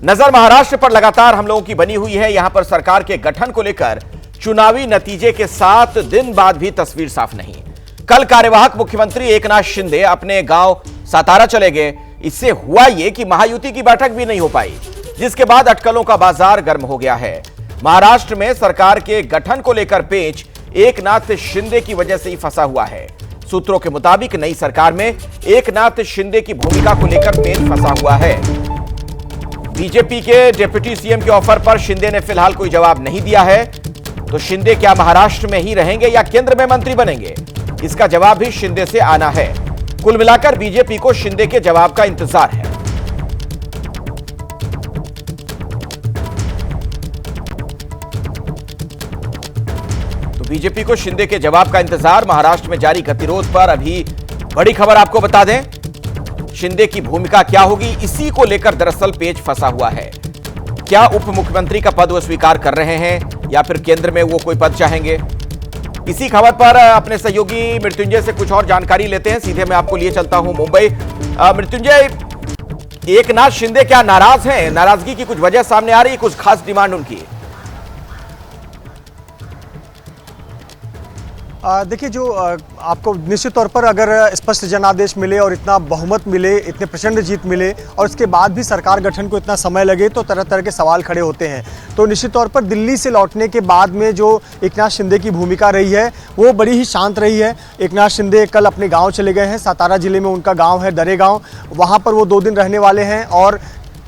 नजर महाराष्ट्र पर लगातार हम लोगों की बनी हुई है। यहां पर सरकार के गठन को लेकर चुनावी नतीजे के 7 दिन बाद भी तस्वीर साफ नहीं। कल कार्यवाहक मुख्यमंत्री एकनाथ शिंदे अपने गांव सातारा चले गए। इससे हुआ यह कि महायुति की बैठक भी नहीं हो पाई, जिसके बाद अटकलों का बाजार गर्म हो गया है। महाराष्ट्र में सरकार के गठन को लेकर पेच एकनाथ शिंदे की वजह से ही फंसा हुआ है। सूत्रों के मुताबिक नई सरकार में एकनाथ शिंदे की भूमिका को लेकर पेच फंसा हुआ है। बीजेपी के डिप्टी सीएम के ऑफर पर शिंदे ने फिलहाल कोई जवाब नहीं दिया है। तो शिंदे क्या महाराष्ट्र में ही रहेंगे या केंद्र में मंत्री बनेंगे, इसका जवाब भी शिंदे से आना है। कुल मिलाकर बीजेपी को शिंदे के जवाब का इंतजार है। तो बीजेपी को शिंदे के जवाब का इंतजार। महाराष्ट्र में जारी गतिरोध पर अभी बड़ी खबर आपको बता दें, शिंदे की भूमिका क्या होगी, इसी को लेकर दरअसल पेच फंसा हुआ है। क्या उप मुख्यमंत्री का पद वो स्वीकार कर रहे हैं या फिर केंद्र में वो कोई पद चाहेंगे? इसी खबर पर अपने सहयोगी मृत्युंजय से कुछ और जानकारी लेते हैं। सीधे मैं आपको लिए चलता हूं मुंबई। मृत्युंजय, एकनाथ शिंदे क्या नाराज हैं? नाराजगी की कुछ वजह सामने आ रही है, कुछ खास डिमांड उनकी? देखिए, जो आपको निश्चित तौर पर अगर स्पष्ट जनादेश मिले और इतना बहुमत मिले, इतने प्रचंड जीत मिले और इसके बाद भी सरकार गठन को इतना समय लगे, तो तरह तरह के सवाल खड़े होते हैं। तो निश्चित तौर पर दिल्ली से लौटने के बाद में जो एकनाथ शिंदे की भूमिका रही है वो बड़ी ही शांत रही है। एकनाथ शिंदे कल अपने गाँव चले गए हैं। सातारा जिले में उनका गाँव है दरेगांव, वहाँ पर वो 2 दिन रहने वाले हैं और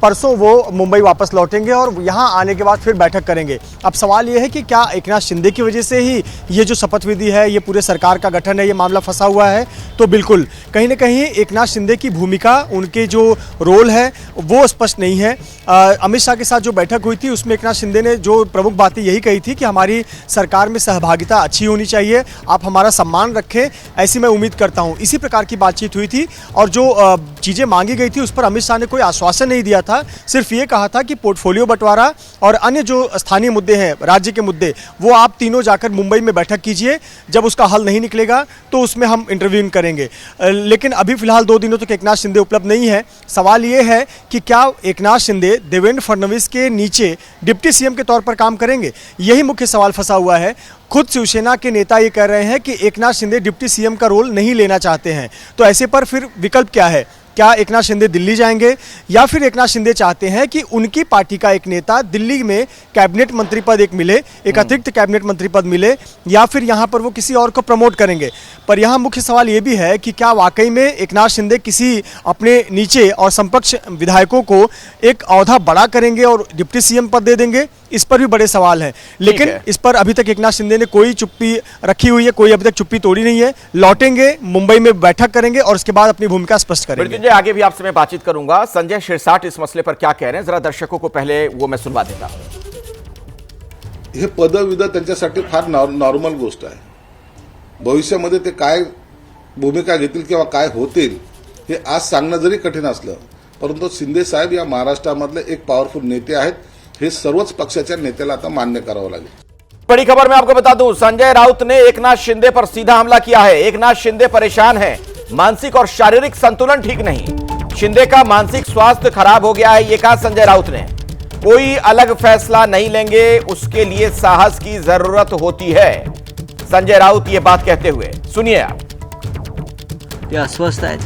परसों वो मुंबई वापस लौटेंगे और यहाँ आने के बाद फिर बैठक करेंगे। अब सवाल ये है कि क्या एकनाथ शिंदे की वजह से ही ये जो शपथ विधि है, ये पूरे सरकार का गठन है, ये मामला फंसा हुआ है? तो बिल्कुल, कहीं ना कहीं एकनाथ शिंदे की भूमिका, उनके जो रोल है वो स्पष्ट नहीं है। अमित शाह के साथ जो बैठक हुई थी उसमें एकनाथ शिंदे ने जो प्रमुख बातें यही कही थी कि हमारी सरकार में सहभागिता अच्छी होनी चाहिए, आप हमारा सम्मान रखें, ऐसी मैं उम्मीद करता हूँ। इसी प्रकार की बातचीत हुई थी और जो चीज़ें मांगी गई थी उस पर अमित शाह ने कोई आश्वासन नहीं दिया था। सिर्फ ये कहा था कि पोर्टफोलियो बंटवारा और अन्य जो स्थानीय मुद्दे हैं, राज्य के मुद्दे, वो आप तीनों जाकर मुंबई में बैठक कीजिए, जब उसका हल नहीं निकलेगा तो उसमें हम इंटरव्यूइंग करेंगे। लेकिन अभी फिलहाल 2 दिनों तक एकनाथ शिंदे उपलब्ध नहीं है। सवाल ये है कि क्या एकनाथ शिंदे देवेंद्र फडणवीस के नीचे डिप्टी सीएम के तौर पर काम करेंगे? यही मुख्य सवाल फंसा हुआ है। खुद शिवसेना के नेता ये कह रहे हैं कि एकनाथ शिंदे डिप्टी सीएम का रोल नहीं लेना चाहते हैं। तो ऐसे पर फिर विकल्प क्या है? क्या एकनाथ शिंदे दिल्ली जाएंगे या फिर एकनाथ शिंदे चाहते हैं कि उनकी पार्टी का एक नेता दिल्ली में कैबिनेट मंत्री पद एक मिले, एक अतिरिक्त कैबिनेट मंत्री पद मिले, या फिर यहाँ पर वो किसी और को प्रमोट करेंगे? पर यहाँ मुख्य सवाल ये भी है कि क्या वाकई में एकनाथ शिंदे किसी अपने नीचे और समकक्ष विधायकों को एक औहदा बड़ा करेंगे और डिप्टी सीएम पद दे देंगे? इस पर भी बड़े सवाल हैं। लेकिन इस पर अभी तक एकनाथ शिंदे ने कोई चुप्पी रखी हुई है, कोई अभी तक चुप्पी तोड़ी नहीं है। लौटेंगे, मुंबई में बैठक करेंगे और उसके बाद अपनी भूमिका स्पष्ट करेंगे। आगे भी आपसे मैं बातचीत करूंगा। संजय शिरसाट इस मसले पर क्या कह रहे हैं, जरा दर्शकों को पहले वो मैं सुनवा देता हूं। हे पदविध त्यांच्यासाठी फार नॉर्मल गोष्ट आहे। भविष्यामध्ये ते काय भूमिका घेतील किंवा काय होतील हे आज सांगणं जरी कठीण असलं, परंतु शिंदे साहेब या महाराष्ट्रामधले एक पॉवरफुल नेते आहेत, हे सर्वच पक्षाच्या नेत्याला आता मान्य करावं लागेल। बड़ी खबर मैं आपको बता दूं, संजय राउत ने एकनाथ शिंदे पर सीधा हमला किया है। एकनाथ शिंदे परेशान हैं, मानसिक और शारीरिक संतुलन ठीक नहीं, शिंदे का मानसिक स्वास्थ्य खराब हो गया है, यह कहा संजय राउत ने। कोई अलग फैसला नहीं लेंगे, उसके लिए साहस की जरूरत होती है, संजय राउत ये बात कहते हुए। सुनिए आप। ते अस्वस्थ आहेत,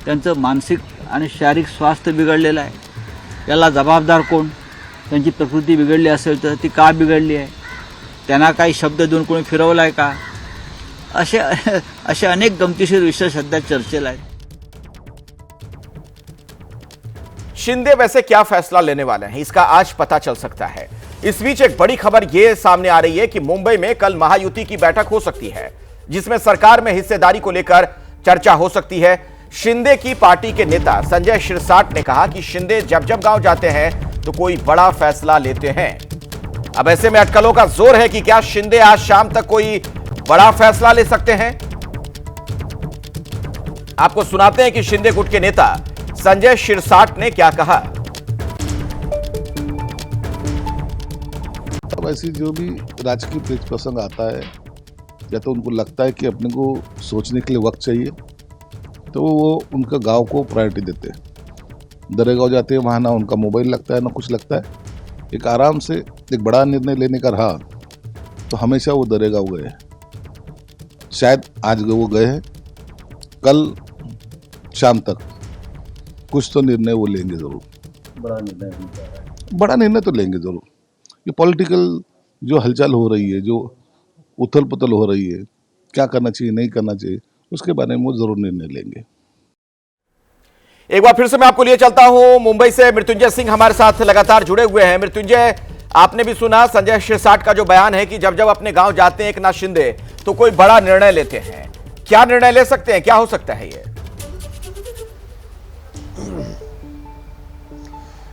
त्यांचं मानसिक आणि शारीरिक स्वास्थ्य बिघडलेलं आहे। याला जबाबदार कोण? त्यांची प्रकृती बिघडली असेल तर ती का बिघडली आहे? त्यांना काही शब्द देऊन कोणी फिरवला आहे का? असे अनेक गमतीशीर विषय सध्या चर्चेला आहेत। शिंदे वैसे क्या फैसला लेने वाले हैं, इसका आज पता चल सकता है। इस बीच एक बड़ी खबर यह सामने आ रही है कि मुंबई में कल महायुति की बैठक हो सकती है, जिसमें सरकार में हिस्सेदारी को लेकर चर्चा हो सकती है। शिंदे की पार्टी के नेता संजय शिरसाट ने कहा कि शिंदे जब जब गांव जाते हैं तो कोई बड़ा फैसला लेते हैं। अब ऐसे में अटकलों का जोर है कि क्या शिंदे आज शाम तक कोई बड़ा फैसला ले सकते हैं। आपको सुनाते हैं कि शिंदे गुट के नेता संजय शिरसाट ने क्या कहा। अब ऐसी जो भी राजकीय प्रसंग आता है या तो उनको लगता है कि अपने को सोचने के लिए वक्त चाहिए, तो वो उनका गांव को प्रायोरिटी देते हैं। दरेगांव जाते हैं, वहाँ ना उनका मोबाइल लगता है ना कुछ लगता है। एक आराम से एक बड़ा निर्णय लेने का रहा तो हमेशा वो दरेगांव गए। शायद आज वो गए हैं, कल शाम तक कुछ तो निर्णय वो लेंगे जरूर। बड़ा निर्णय तो लेंगे जरूर। ये पॉलिटिकल जो हलचल हो रही है, जो उथल पुथल हो रही है, क्या करना चाहिए नहीं करना चाहिए, उसके बारे में वो जरूर निर्णय लेंगे। एक बार फिर से मैं आपको लिए चलता हूं, मुंबई से मृत्युंजय सिंह हमारे साथ लगातार जुड़े हुए हैं। मृत्युंजय, आपने भी सुना संजय शिरसाट का जो बयान है कि जब जब अपने गांव जाते हैं एकनाथ शिंदे तो कोई बड़ा निर्णय लेते हैं। क्या निर्णय ले सकते हैं, क्या हो सकता है ये?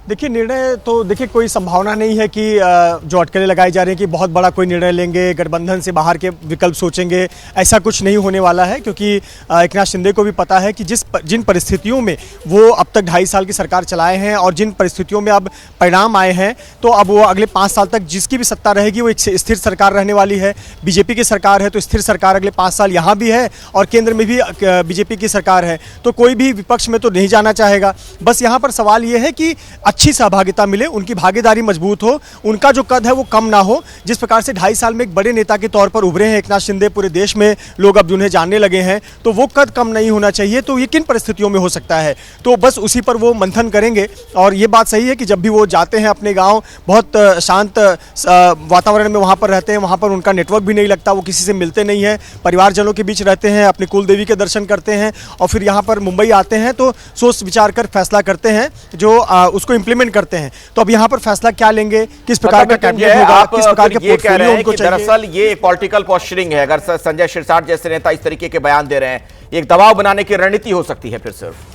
देखिए, निर्णय तो देखिए कोई संभावना नहीं है कि जो अटकलें लगाई जा रही हैं कि बहुत बड़ा कोई निर्णय लेंगे, गठबंधन से बाहर के विकल्प सोचेंगे, ऐसा कुछ नहीं होने वाला है। क्योंकि एकनाथ शिंदे को भी पता है कि जिन परिस्थितियों में वो अब तक 2.5 साल की सरकार चलाए हैं और जिन परिस्थितियों में अब परिणाम आए हैं, तो अब वो अगले 5 साल तक जिसकी भी सत्ता रहेगी वो एक स्थिर सरकार रहने वाली है। बीजेपी की सरकार है तो स्थिर सरकार अगले 5 साल यहाँ भी है और केंद्र में भी बीजेपी की सरकार है, तो कोई भी विपक्ष में तो नहीं जाना चाहेगा। बस यहाँ पर सवाल ये है कि अच्छी सहभागिता मिले, उनकी भागीदारी मजबूत हो, उनका जो कद है वो कम ना हो। जिस प्रकार से 2.5 साल में एक बड़े नेता के तौर पर उभरे हैं एकनाथ शिंदे, पूरे देश में लोग अब उन्हें जानने लगे हैं, तो वो कद कम नहीं होना चाहिए। तो ये किन परिस्थितियों में हो सकता है, तो बस उसी पर वो मंथन करेंगे। और ये बात सही है कि जब भी वो जाते हैं अपने गाँव, बहुत शांत वातावरण में वहाँ पर रहते हैं, वहाँ पर उनका नेटवर्क भी नहीं लगता, वो किसी से मिलते नहीं है, परिवारजनों के बीच रहते हैं, अपनी कुल देवी के दर्शन करते हैं और फिर यहाँ पर मुंबई आते हैं तो सोच विचार कर फैसला करते हैं, जो उसको इंप्लीमेंट करते हैं। तो अब यहाँ पर फैसला क्या लेंगे, किस प्रकार का कैबिनेट होगा, किस प्रकार के पोर्टफोलियो उनको चाहिए। दरअसल ये एक पॉलिटिकल पोस्चरिंग है। अगर संजय शिरसाट जैसे नेता इस तरीके के बयान दे रहे हैं, एक दबाव बनाने की रणनीति हो सकती है फिर सिर्फ।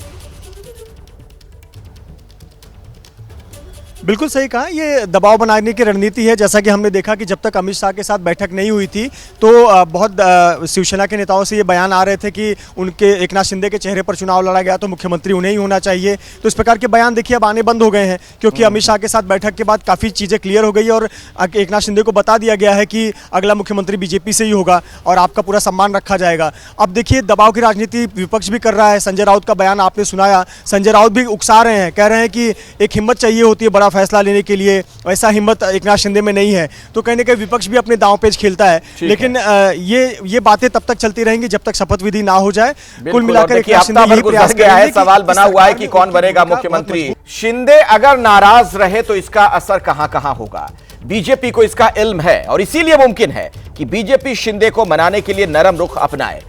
बिल्कुल सही कहा, ये दबाव बनाने की रणनीति है। जैसा कि हमने देखा कि जब तक अमित शाह के साथ बैठक नहीं हुई थी तो बहुत शिवसेना के नेताओं से ये बयान आ रहे थे कि उनके एकनाथ शिंदे के चेहरे पर चुनाव लड़ा गया तो मुख्यमंत्री उन्हें ही होना चाहिए। तो इस प्रकार के बयान देखिए अब आने बंद हो गए हैं, क्योंकि अमित शाह के साथ बैठक के बाद काफ़ी चीज़ें क्लियर हो गई और एकनाथ शिंदे को बता दिया गया है कि अगला मुख्यमंत्री बीजेपी से ही होगा और आपका पूरा सम्मान रखा जाएगा। अब देखिए दबाव की राजनीति विपक्ष भी कर रहा है। संजय राउत का बयान आपने सुनाया, संजय राउत भी उकसा रहे हैं, कह रहे हैं कि एक हिम्मत चाहिए होती है बड़ा फैसला लेने के लिए, वैसा हिम्मत एकनाथ शिंदे में नहीं है। तो कहीं ना कहीं विपक्ष भी अपने दांव पेच खेलता है, लेकिन ये बातें तब तक चलती रहेंगी जब तक शपथ विधि ना हो जाए। कुल मिलाकर एकनाथ शिंदे यही प्रयास गया है, सवाल बना हुआ है कि कौन बनेगा मुख्यमंत्री। शिंदे अगर नाराज रहे तो इसका असर कहां होगा। बीजेपी को इसका इल्म है और इसीलिए मुमकिन है कि बीजेपी शिंदे को मनाने के लिए नरम रुख अपनाए।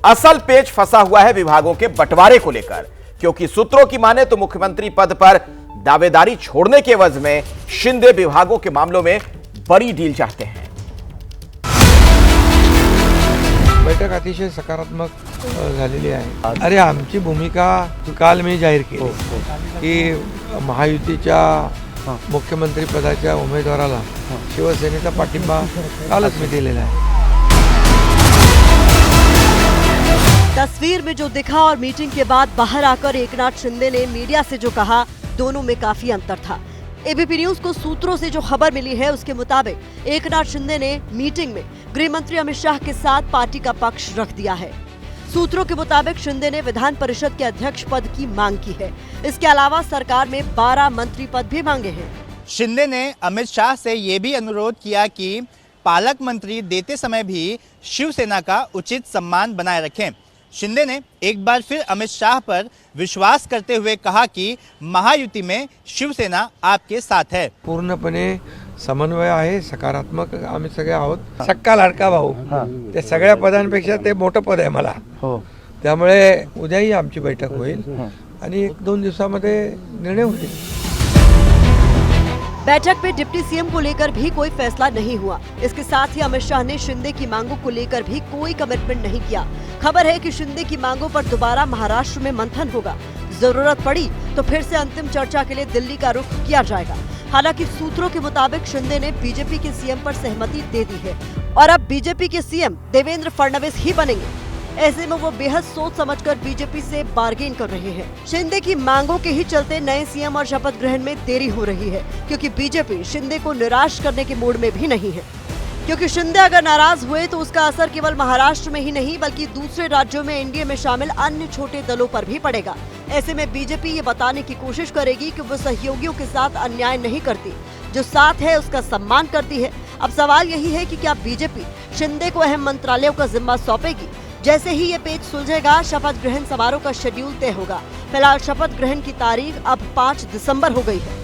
असल पेच फंसा हुआ है विभागों के बंटवारे को लेकर, क्योंकि सूत्रों की माने तो मुख्यमंत्री पद पर दावेदारी छोड़ने के एवज में शिंदे विभागों के मामलों में बड़ी डील चाहते हैं। बैठक अतिशय सकारात्मक झालेली आहे। अरे आमची भूमिका काल मी जाहीर केली की महायुतीच्या मुख्यमंत्री पदाच्या उमेदवाराला शिवसेनेचा पाठिंबा कालच मी दिलेला आहे। तस्वीर में जो दिखा और मीटिंग के बाद बाहर आकर एकनाथ शिंदे ने मीडिया से जो कहा, दोनों में काफी अंतर था। एबीपी न्यूज को सूत्रों से जो खबर मिली है उसके मुताबिक एकनाथ शिंदे ने मीटिंग में गृह मंत्री अमित शाह के साथ पार्टी का पक्ष रख दिया है। सूत्रों के मुताबिक शिंदे ने विधान परिषद के अध्यक्ष पद की मांग की है। इसके अलावा सरकार में 12 मंत्री पद भी मांगे हैं। शिंदे ने अमित शाह से ये भी अनुरोध किया कि पालक मंत्री देते समय भी शिवसेना का उचित सम्मान बनाए रखें। शिंदे ने एक बार फिर अमित शाह पर विश्वास करते हुए कहा कि महायुति में शिवसेना आपके साथ है। पूर्णपणे समन्वय आहे, सकारात्मक आम्ही सगळे आहोत। सक्का लाडका भाऊ ते सगळ्या पदांपेक्षा ते मोठं पद आहे मला, त्यामुळे उद्याही आमची बैठक होईल आणि 1-2 दिवसामध्ये निर्णय होईल। बैठक में डिप्टी सीएम को लेकर भी कोई फैसला नहीं हुआ। इसके साथ ही अमित शाह ने शिंदे की मांगों को लेकर भी कोई कमिटमेंट नहीं किया। खबर है कि शिंदे की मांगों पर दोबारा महाराष्ट्र में मंथन होगा। जरूरत पड़ी तो फिर से अंतिम चर्चा के लिए दिल्ली का रुख किया जाएगा। हालांकि सूत्रों के मुताबिक शिंदे ने बीजेपी के सीएम पर सहमति दे दी है और अब बीजेपी के सीएम देवेंद्र फडणवीस ही बनेंगे। ऐसे में वो बेहद सोच समझकर बीजेपी से बार्गेन कर रहे हैं। शिंदे की मांगों के ही चलते नए सीएम और शपथ ग्रहण में देरी हो रही है, क्योंकि बीजेपी शिंदे को निराश करने के मूड में भी नहीं है। क्योंकि शिंदे अगर नाराज हुए तो उसका असर केवल महाराष्ट्र में ही नहीं बल्कि दूसरे राज्यों में एनडीए में शामिल अन्य छोटे दलों पर भी पड़ेगा। ऐसे में बीजेपी ये बताने की कोशिश करेगी कि वो सहयोगियों के साथ अन्याय नहीं करती, जो साथ है उसका सम्मान करती है। अब सवाल यही है कि क्या बीजेपी शिंदे को अहम मंत्रालयों का जिम्मा सौंपेगी? जैसे ही ये पेच सुलझेगा, शपथ ग्रहण समारोह का शेड्यूल तय होगा। फिलहाल शपथ ग्रहण की तारीख अब 5 दिसंबर हो गई है।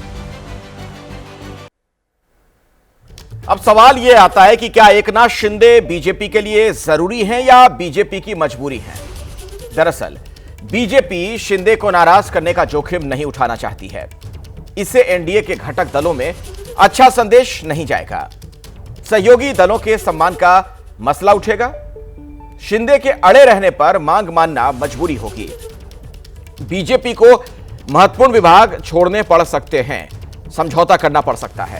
अब सवाल यह आता है कि क्या एकनाथ शिंदे बीजेपी के लिए जरूरी हैं या बीजेपी की मजबूरी है? दरअसल बीजेपी शिंदे को नाराज करने का जोखिम नहीं उठाना चाहती है। इससे एनडीए के घटक दलों में अच्छा संदेश नहीं जाएगा। सहयोगी दलों के सम्मान का मसला उठेगा। शिंदे के अड़े रहने पर मांग मानना मजबूरी होगी। बीजेपी को महत्वपूर्ण विभाग छोड़ने पड़ सकते हैं, समझौता करना पड़ सकता है।